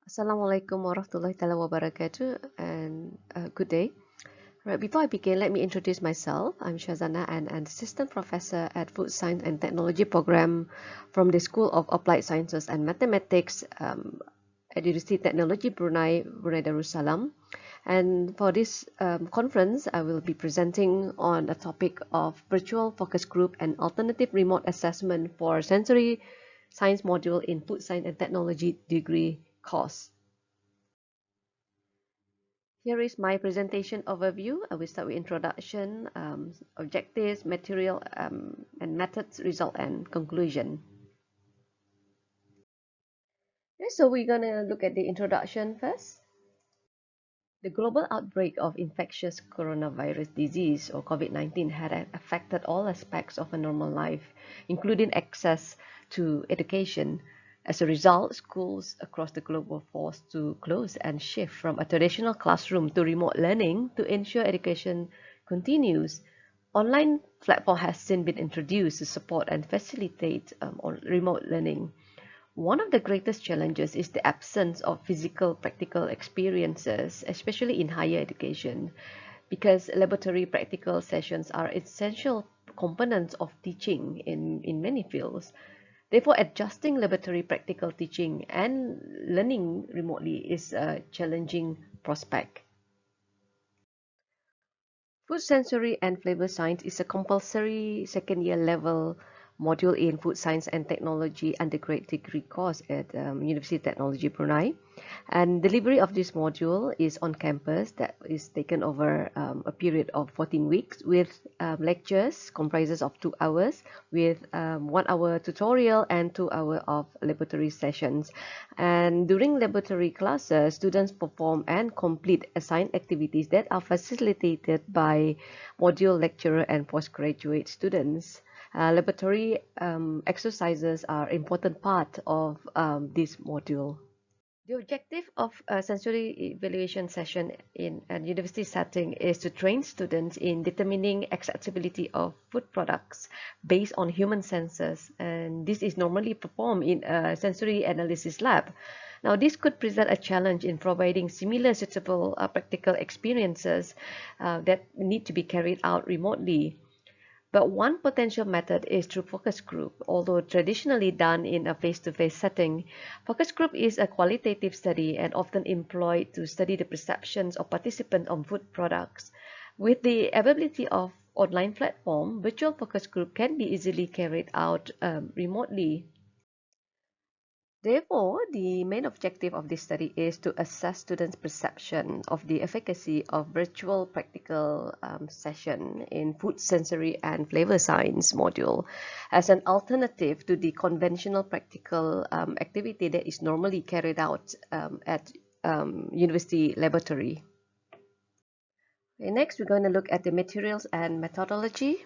Assalamualaikum warahmatullahi taala wabarakatuh and good day. Right, before I begin, let me introduce myself. I'm Syazana and an assistant professor at Food Science and Technology program from the School of Applied Sciences and Mathematics at University Technology Brunei Darussalam. And for this conference, I will be presenting on a topic of virtual focus group and alternative remote assessment for sensory science module in Food Science and Technology degree course. Here is my presentation overview. I will start with introduction, objectives, material, and methods, result, and conclusion. Okay, so we're gonna look at the introduction first. The global outbreak of infectious coronavirus disease or COVID-19 had affected all aspects of a normal life, including access to education. As a result, schools across the globe were forced to close and shift from a traditional classroom to remote learning to ensure education continues. Online platform has since been introduced to support and facilitate remote learning. One of the greatest challenges is the absence of physical practical experiences, especially in higher education, because laboratory practical sessions are essential components of teaching in many fields. Therefore, adjusting laboratory practical teaching and learning remotely is a challenging prospect. Food sensory and flavor science is a compulsory second year level module in food science and technology undergraduate degree course at University of Technology Brunei. And delivery of this module is on campus that is taken over a period of 14 weeks with lectures comprises of 2 hours with 1 hour tutorial and 2 hours of laboratory sessions. And during laboratory classes, students perform and complete assigned activities that are facilitated by module lecturer and postgraduate students. Laboratory exercises are important part of this module. The objective of a sensory evaluation session in a university setting is to train students in determining acceptability of food products based on human senses, and this is normally performed in a sensory analysis lab. Now, this could present a challenge in providing similar suitable practical experiences that need to be carried out remotely. But one potential method is through focus group. Although traditionally done in a face-to-face setting, focus group is a qualitative study and often employed to study the perceptions of participants on food products. With the availability of online platform, virtual focus group can be easily carried out remotely. Therefore, the main objective of this study is to assess students' perception of the efficacy of virtual practical session in food sensory and flavor science module as an alternative to the conventional practical activity that is normally carried out at university laboratory. Okay, next, we're going to look at the materials and methodology.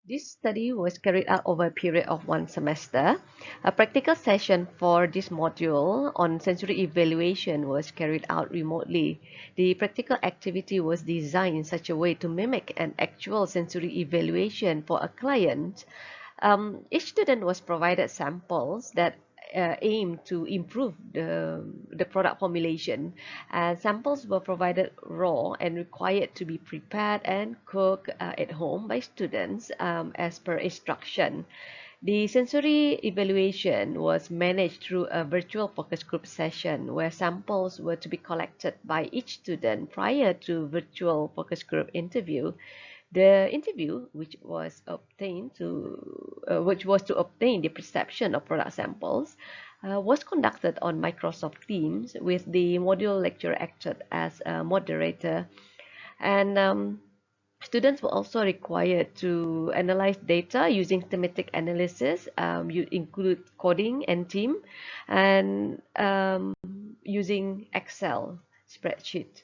This study was carried out over a period of 1 semester. A practical session for this module on sensory evaluation was carried out remotely. The practical activity was designed in such a way to mimic an actual sensory evaluation for a client. Each student was provided samples that aim to improve the product formulation. Samples were provided raw and required to be prepared and cooked at home by students as per instruction. The sensory evaluation was managed through a virtual focus group session where samples were to be collected by each student prior to virtual focus group interview. The interview, which was to obtain the perception of product samples, was conducted on Microsoft Teams with the module lecturer acted as a moderator, and students were also required to analyze data using thematic analysis. You include coding and team, and using Excel spreadsheet.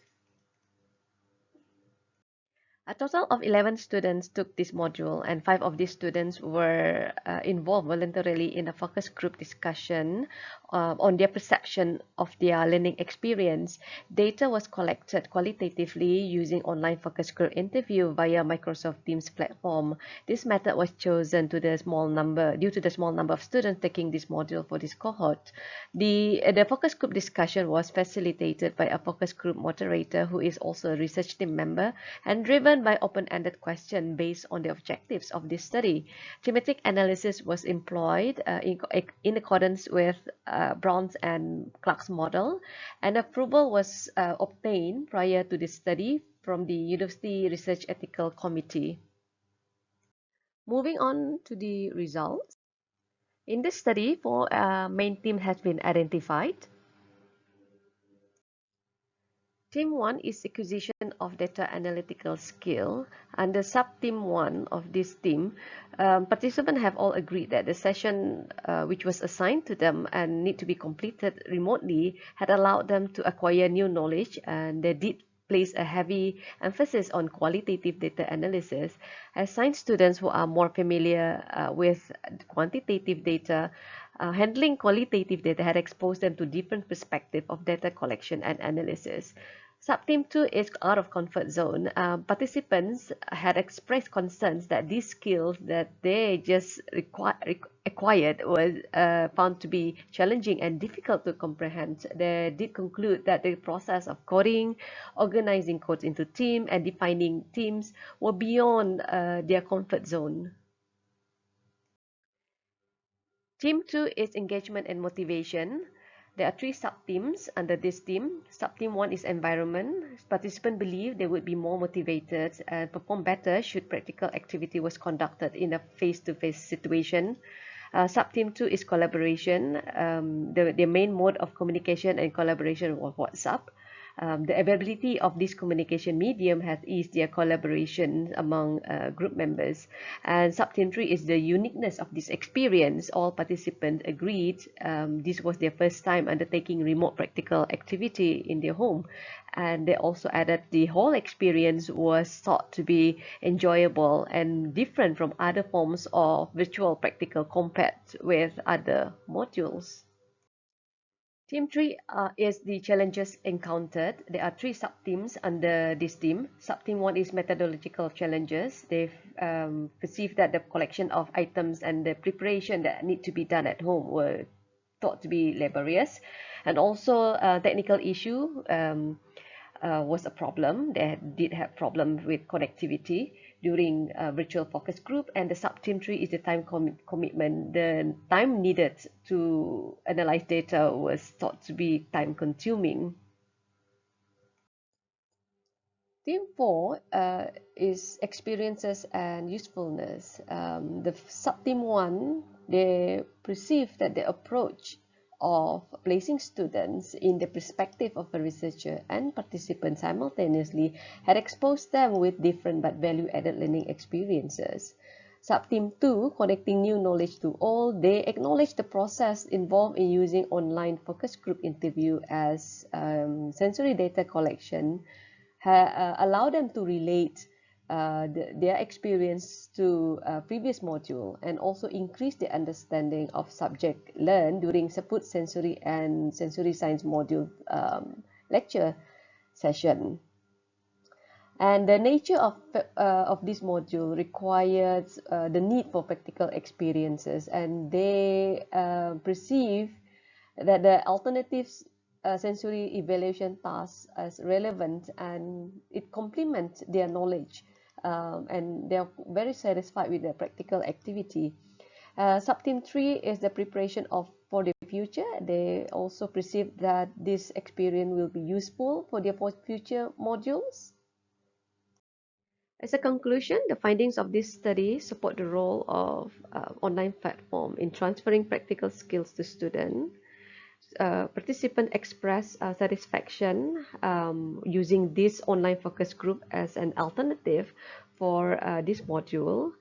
A total of 11 students took this module, and 5 of these students were involved voluntarily in a focus group discussion on their perception of their learning experience. Data was collected qualitatively using online focus group interview via Microsoft Teams platform. This method was chosen due to the small number of students taking this module for this cohort. The focus group discussion was facilitated by a focus group moderator who is also a research team member and driven by open-ended questions based on the objectives of this study. Thematic analysis was employed in accordance with Brown's and Clark's model, and approval was obtained prior to the study from the University Research Ethical Committee. Moving on to the results. In this study, 4 main themes has been identified. Team 1 is acquisition of data analytical skill. Under sub-team 1 of this team, participants have all agreed that the session which was assigned to them and need to be completed remotely had allowed them to acquire new knowledge, and they did place a heavy emphasis on qualitative data analysis. As science students who are more familiar with quantitative data, handling qualitative data had exposed them to different perspectives of data collection and analysis. Sub-team 2 is out of comfort zone. Participants had expressed concerns that these skills that they just acquired was found to be challenging and difficult to comprehend. They did conclude that the process of coding, organizing codes into teams, and defining teams were beyond their comfort zone. Team 2 is engagement and motivation. There are 3 sub-teams under this team. Sub-team 1 is environment. Participants believe they would be more motivated and perform better should practical activity was conducted in a face-to-face situation. Sub-team 2 is collaboration. The main mode of communication and collaboration was WhatsApp. The availability of this communication medium has eased their collaboration among group members. And sub-team 3 is the uniqueness of this experience. All participants agreed this was their first time undertaking remote practical activity in their home. And they also added the whole experience was thought to be enjoyable and different from other forms of virtual practical compared with other modules. Team 3 is the challenges encountered. There are 3 sub-teams under this team. Sub-team 1 is methodological challenges. They've perceived that the collection of items and the preparation that need to be done at home were thought to be laborious. And also technical issue was a problem. They did have problems with connectivity during virtual focus group, and the sub-team 3 is the time commitment. The time needed to analyze data was thought to be time consuming. Team 4 is experiences and usefulness. The sub-team 1, they perceive that the approach of placing students in the perspective of a researcher and participants simultaneously had exposed them with different but value-added learning experiences. Sub-team 2, connecting new knowledge to all, they acknowledge the process involved in using online focus group interview as sensory data collection allow them to relate their experience to previous module and also increase the understanding of subject learned during support sensory and sensory science module lecture session. And the nature of this module requires the need for practical experiences, and they perceive that the alternatives sensory evaluation tasks as relevant, and it complements their knowledge, and they are very satisfied with the practical activity. Sub-team 3 is the preparation for the future. They also perceive that this experience will be useful for their future modules. As a conclusion, the findings of this study support the role of online platform in transferring practical skills to students. Participants express satisfaction using this online focus group as an alternative for this module.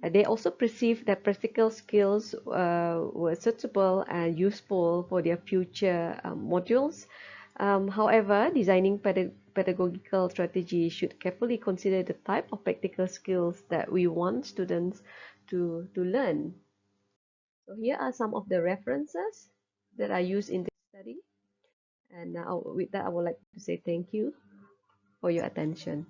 They also perceive that practical skills were suitable and useful for their future modules. However, designing pedagogical strategy should carefully consider the type of practical skills that we want students to learn. So here are some of the references that I use in this study. And now with that, I would like to say thank you for your attention.